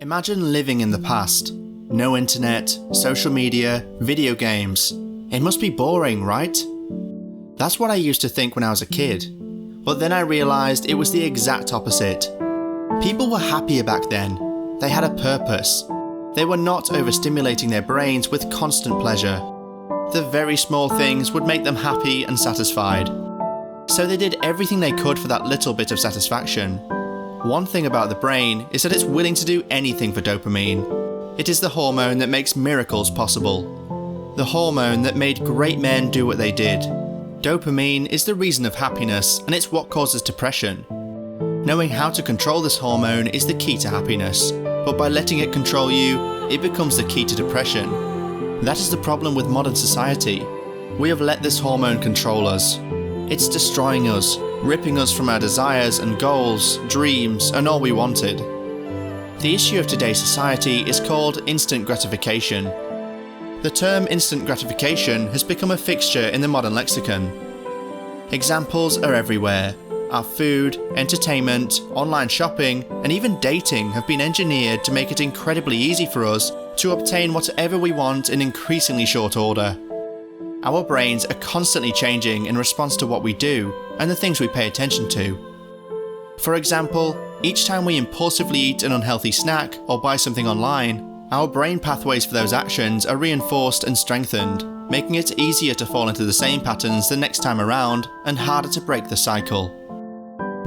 Imagine living in the past. No internet, social media, video games. It must be boring, right? That's what I used to think when I was a kid. But then I realised it was the exact opposite. People were happier back then. They had a purpose. They were not overstimulating their brains with constant pleasure. The very small things would make them happy and satisfied. So they did everything they could for that little bit of satisfaction. One thing about the brain is that it's willing to do anything for dopamine. It is the hormone that makes miracles possible. The hormone that made great men do what they did. Dopamine is the reason of happiness, and it's what causes depression. Knowing how to control this hormone is the key to happiness, but by letting it control you, it becomes the key to depression. That is the problem with modern society. We have let this hormone control us. It's destroying us, ripping us from our desires and goals, dreams, and all we wanted. The issue of today's society is called instant gratification. The term instant gratification has become a fixture in the modern lexicon. Examples are everywhere. Our food, entertainment, online shopping, and even dating have been engineered to make it incredibly easy for us to obtain whatever we want in increasingly short order. Our brains are constantly changing in response to what we do and the things we pay attention to. For example, each time we impulsively eat an unhealthy snack or buy something online, our brain pathways for those actions are reinforced and strengthened, making it easier to fall into the same patterns the next time around and harder to break the cycle.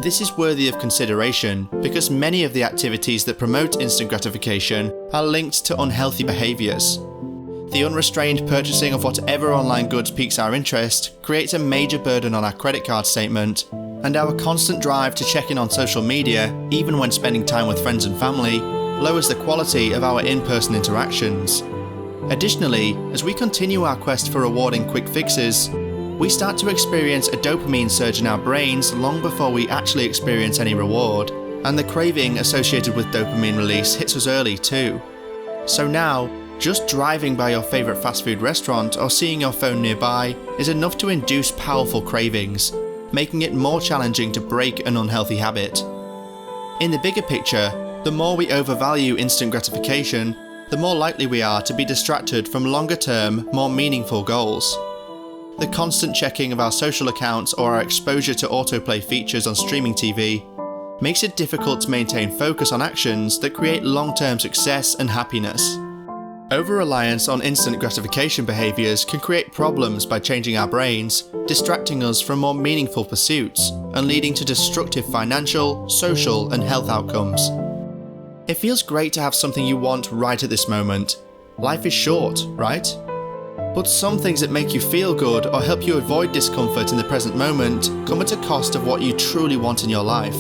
This is worthy of consideration because many of the activities that promote instant gratification are linked to unhealthy behaviours. The unrestrained purchasing of whatever online goods piques our interest creates a major burden on our credit card statement, and our constant drive to check in on social media, even when spending time with friends and family, lowers the quality of our in-person interactions. Additionally, as we continue our quest for rewarding quick fixes, we start to experience a dopamine surge in our brains long before we actually experience any reward, and the craving associated with dopamine release hits us early too. So now, just driving by your favourite fast food restaurant or seeing your phone nearby is enough to induce powerful cravings, making it more challenging to break an unhealthy habit. In the bigger picture, the more we overvalue instant gratification, the more likely we are to be distracted from longer-term, more meaningful goals. The constant checking of our social accounts or our exposure to autoplay features on streaming TV makes it difficult to maintain focus on actions that create long-term success and happiness. Over-reliance on instant gratification behaviours can create problems by changing our brains, distracting us from more meaningful pursuits, and leading to destructive financial, social, and health outcomes. It feels great to have something you want right at this moment. Life is short, right? But some things that make you feel good or help you avoid discomfort in the present moment come at a cost of what you truly want in your life.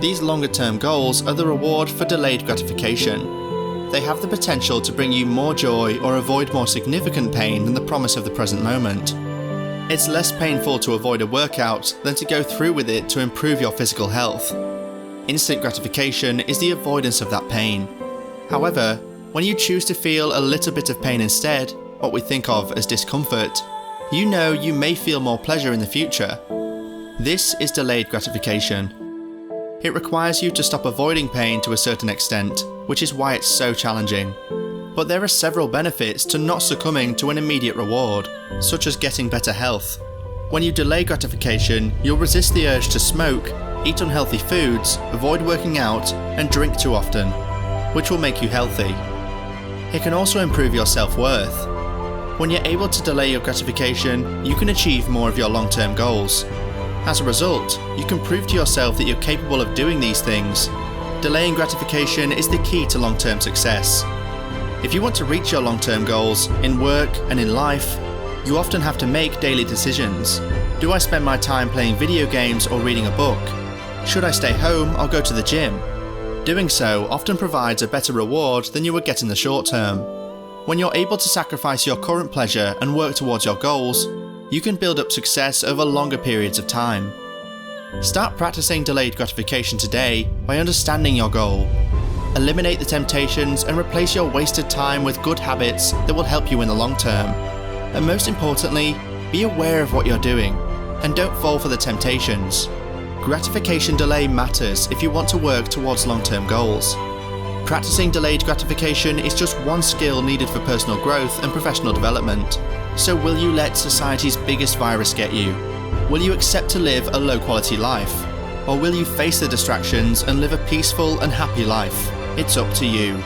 These longer-term goals are the reward for delayed gratification. They have the potential to bring you more joy or avoid more significant pain than the promise of the present moment. It's less painful to avoid a workout than to go through with it to improve your physical health. Instant gratification is the avoidance of that pain. However, when you choose to feel a little bit of pain instead, what we think of as discomfort, you know you may feel more pleasure in the future. This is delayed gratification. It requires you to stop avoiding pain to a certain extent, which is why it's so challenging. But there are several benefits to not succumbing to an immediate reward, such as getting better health. When you delay gratification, you'll resist the urge to smoke, eat unhealthy foods, avoid working out, and drink too often, which will make you healthy. It can also improve your self-worth. When you're able to delay your gratification, you can achieve more of your long-term goals. As a result, you can prove to yourself that you're capable of doing these things. Delaying gratification is the key to long-term success. If you want to reach your long-term goals, in work and in life, you often have to make daily decisions. Do I spend my time playing video games or reading a book? Should I stay home or go to the gym? Doing so often provides a better reward than you would get in the short term. When you're able to sacrifice your current pleasure and work towards your goals, you can build up success over longer periods of time. Start practicing delayed gratification today by understanding your goal. Eliminate the temptations and replace your wasted time with good habits that will help you in the long term. And most importantly, be aware of what you're doing and don't fall for the temptations. Gratification delay matters if you want to work towards long-term goals. Practicing delayed gratification is just one skill needed for personal growth and professional development. So will you let society's biggest virus get you? Will you accept to live a low-quality life? Or will you face the distractions and live a peaceful and happy life? It's up to you.